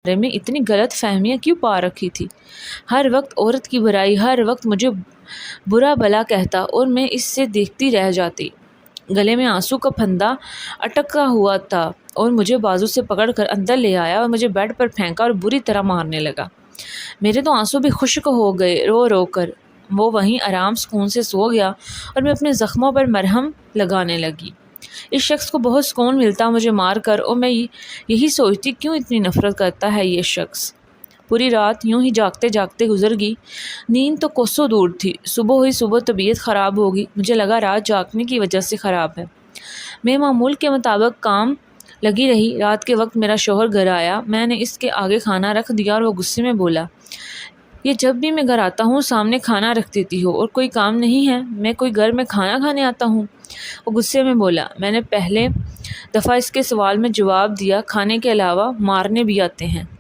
بارے میں اتنی غلط فہمیاں کیوں پا رکھی تھی؟ ہر وقت عورت کی برائی، ہر وقت مجھے برا بلا کہتا اور میں اس سے دیکھتی رہ جاتی۔ گلے میں آنسو کا پھندا اٹکا ہوا تھا اور مجھے بازو سے پکڑ کر اندر لے آیا اور مجھے بیڈ پر پھینکا اور بری طرح مارنے لگا۔ میرے تو آنسو بھی خشک ہو گئے رو رو کر۔ وہ وہیں آرام سکون سے سو گیا اور میں اپنے زخموں پر مرہم لگانے لگی۔ اس شخص کو بہت سکون ملتا مجھے مار کر، اور میں یہی سوچتی کیوں اتنی نفرت کرتا ہے یہ شخص۔ پوری رات یوں ہی جاگتے جاگتے گزر گئی۔ نیند تو کوسوں دور تھی۔ صبح ہوئی، صبح طبیعت خراب ہوگی۔ مجھے لگا رات جاگنے کی وجہ سے خراب ہے۔ میں معمول کے مطابق کام لگی رہی۔ رات کے وقت میرا شوہر گھر آیا۔ میں نے اس کے آگے کھانا رکھ دیا اور وہ غصے میں بولا، یہ جب بھی میں گھر آتا ہوں سامنے کھانا رکھ دیتی ہو اور کوئی کام نہیں ہے، میں کوئی گھر میں کھانا کھانے آتا ہوں؟ وہ غصے میں بولا، میں نے پہلے دفعہ اس کے سوال میں جواب دیا، کھانے کے علاوہ مارنے بھی آتے ہیں۔